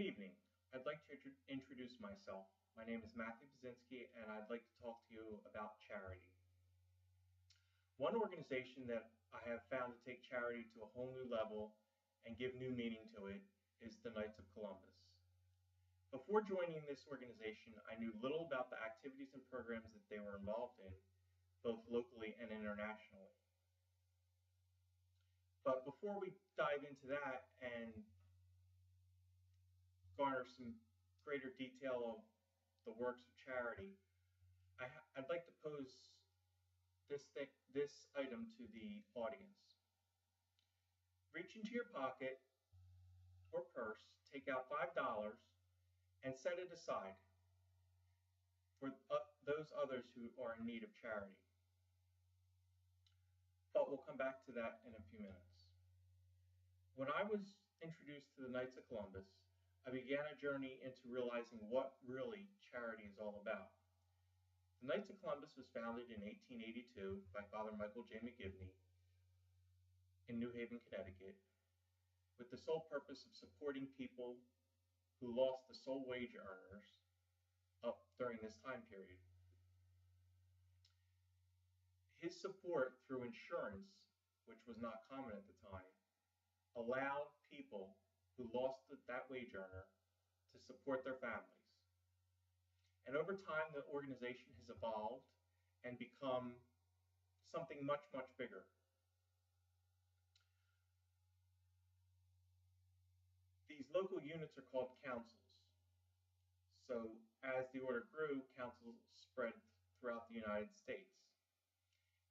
evening. I'd like to introduce myself. My name is Matthew Basinski, and I'd like to talk to you about charity. One organization that I have found to take charity to a whole new level and give new meaning to it is the Knights of Columbus. Before joining this organization, I knew little about the activities and programs that they were involved in, both locally and internationally. But before we dive into that and garner some greater detail of the works of charity, I'd like to pose this item to the audience. Reach into your pocket or purse, take out $5, and set it aside for those others who are in need of charity. But we'll come back to that in a few minutes. When I was introduced to the Knights of Columbus, I began a journey into realizing what really charity is all about. The Knights of Columbus was founded in 1882 by Father Michael J. McGivney in New Haven, Connecticut, with the sole purpose of supporting people who lost the sole wage earners up during this time period. His support through insurance, which was not common at the time, allowed people who lost that wage earner to support their families. And over time, the organization has evolved and become something much, much bigger. These local units are called councils. So as the order grew, councils spread throughout the United States.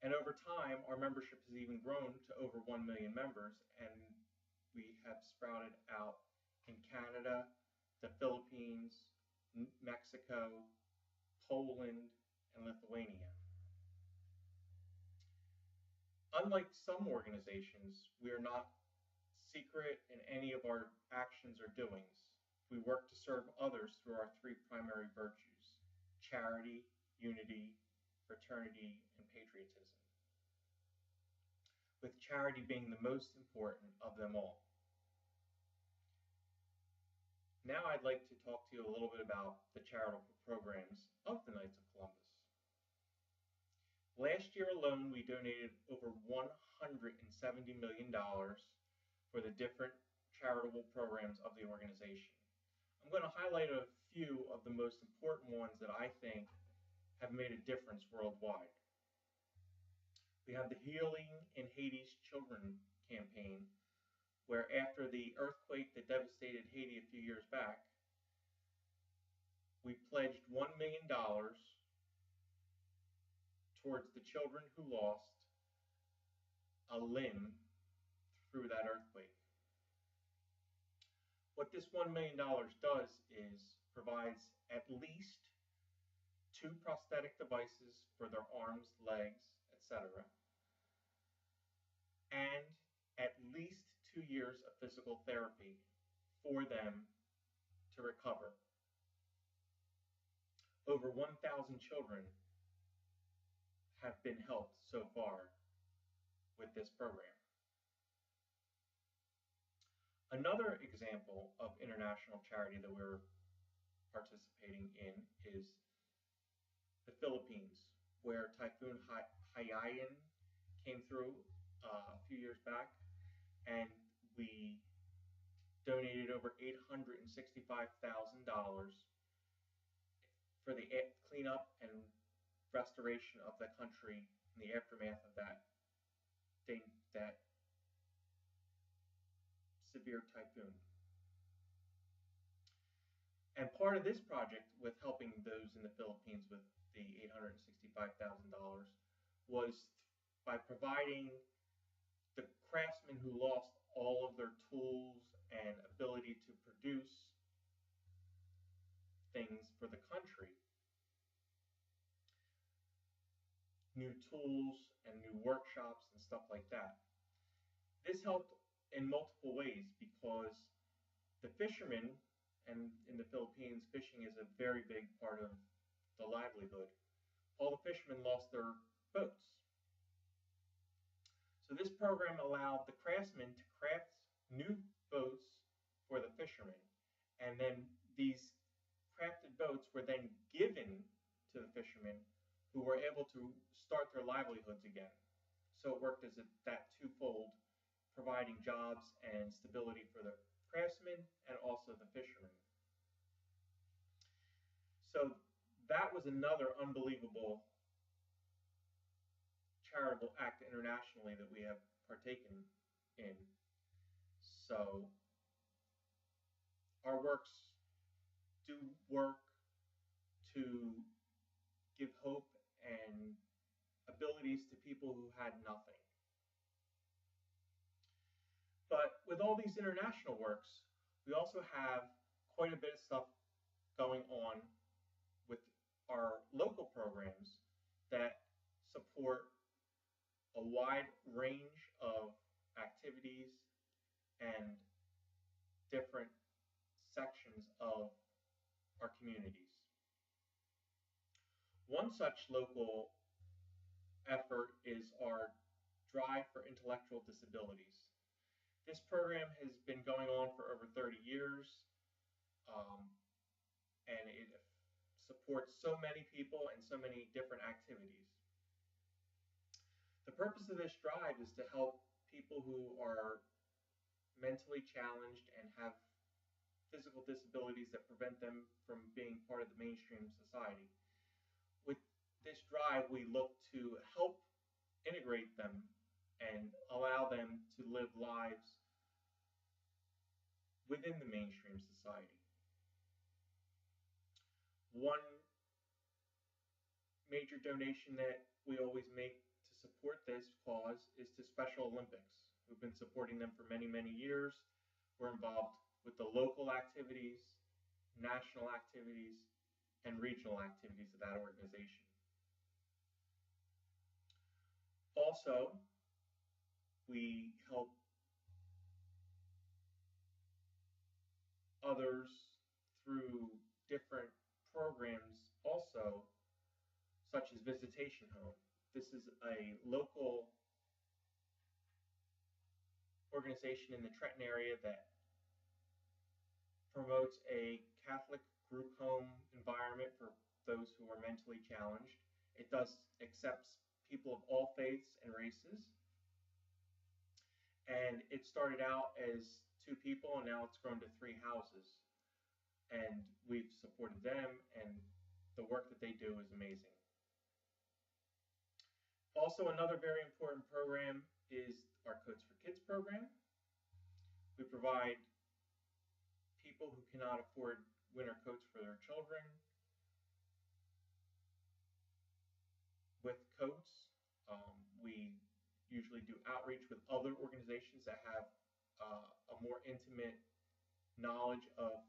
And over time, our membership has even grown to over 1 million members, and we have sprouted out in Canada, the Philippines, Mexico, Poland, and Lithuania. Unlike some organizations, we are not secret in any of our actions or doings. We work to serve others through our three primary virtues: charity, unity, fraternity, and patriotism, with charity being the most important of them all. Now I'd like to talk to you a little bit about the charitable programs of the Knights of Columbus. Last year alone, we donated over $170 million for the different charitable programs of the organization. I'm going to highlight a few of the most important ones that I think have made a difference worldwide. We have the Healing in Haiti's Children campaign, where after the earthquake that devastated Haiti a few years back, we pledged $1 million towards the children who lost a limb through that earthquake. What this $1 million does is provides at least 2 prosthetic devices for their arms, legs, etc., and at least 2 years of physical therapy for them to recover. Over 1,000 children have been helped so far with this program. Another example of international charity that we're participating in is the Philippines, where Typhoon Haiyan came through a few years back, and we donated over $865,000 for the cleanup and restoration of the country in the aftermath of that severe typhoon. And part of this project with helping those in the Philippines with the $865,000 was by providing the craftsmen who lost all of their tools and ability to produce things for the country, new tools and new workshops and stuff like that. This helped in multiple ways because the fishermen, and in the Philippines, fishing is a very big part of the livelihood. All the fishermen lost their boats. So this program allowed the craftsmen to craft new boats for the fishermen And then these crafted boats were then given to the fishermen who were able to start their livelihoods again. So it worked as that twofold, providing jobs and stability for the craftsmen and also the fishermen. So that was another unbelievable charitable act internationally that we have partaken in. So our works do work to give hope and abilities to people who had nothing. But with all these international works, we also have quite a bit of stuff going on with our local programs that support a wide range of activities and different sections of our communities. One such local effort is our Drive for Intellectual Disabilities. This program has been going on for over 30 years, um, and it supports so many people and so many different activities. The purpose of this drive is to help people who are mentally challenged and have physical disabilities that prevent them from being part of the mainstream society. With this drive, we look to help integrate them and allow them to live lives within the mainstream society. One major donation that we always make to support this cause is to Special Olympics. We've been supporting them for many, many years. We're involved with the local activities, national activities, and regional activities of that organization. Also, we help others through different programs also, such as Visitation Home. This is a local organization in the Trenton area that promotes a Catholic group home environment for those who are mentally challenged. It does accepts people of all faiths and races. And it started out as 2 people, and now it's grown to 3 houses. And we've supported them, and the work that they do is amazing. Also, another very important program is our Coats for Kids program. We provide people who cannot afford winter coats for their children with coats. We usually do outreach with other organizations that have a more intimate knowledge of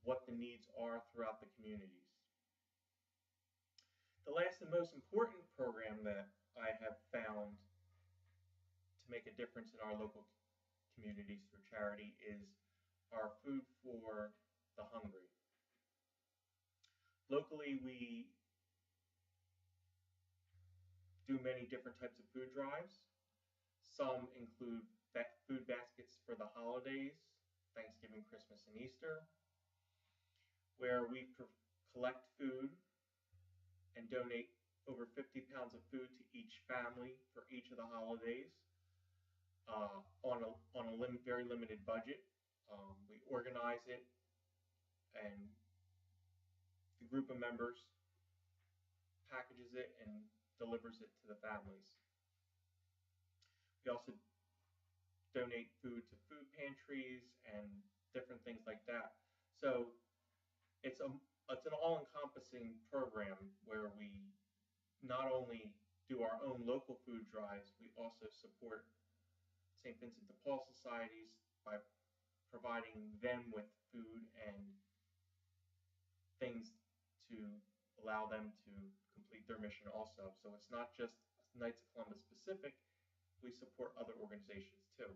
what the needs are throughout the communities. The last and most important program that I have found to make a difference in our local communities through charity is our Food for the Hungry. Locally, we do many different types of food drives. Some include food baskets for the holidays, Thanksgiving, Christmas, and Easter, where we collect food and donate over 50 pounds of food to each family for each of the holidays on a very limited budget. We organize it, and the group of members packages it and delivers it to the families. We also donate food to food pantries and different things like that. So it's an all-encompassing program where we not only do our own local food drives, we also support St. Vincent de Paul societies by providing them with food and things to allow them to complete their mission also. So it's not just Knights of Columbus specific, we support other organizations too.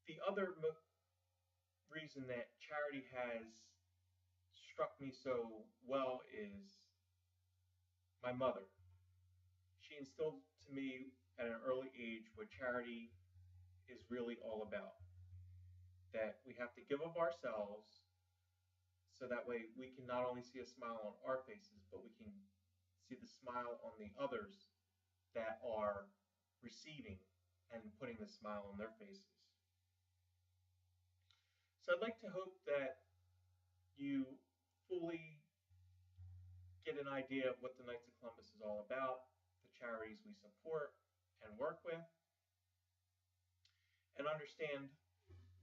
The other reason that charity has struck me so well is my mother. She instilled to me at an early age what charity is really all about. That we have to give of ourselves so that way we can not only see a smile on our faces, but we can see the smile on the others that are receiving and putting the smile on their faces. So I'd like to hope that you fully get an idea of what the Knights of Columbus is all about, the charities we support and work with, and understand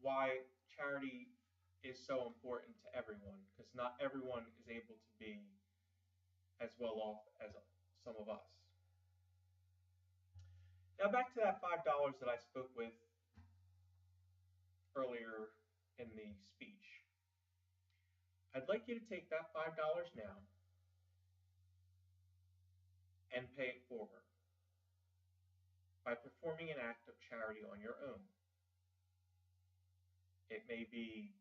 why charity is so important to everyone, because not everyone is able to be as well off as some of us. Now back to that $5 that I spoke with earlier in the speech. I'd like you to take that $5 now and pay it forward by performing an act of charity on your own. It may be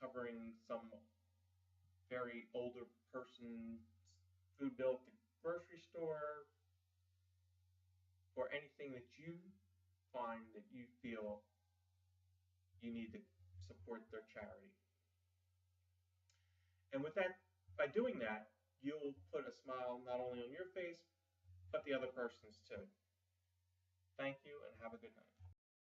covering some very older person's food bill at the grocery store, or anything that you find that you feel you need to support their charity. And with that, by doing that, you'll put a smile not only on your face, but the other person's too. Thank you and have a good night.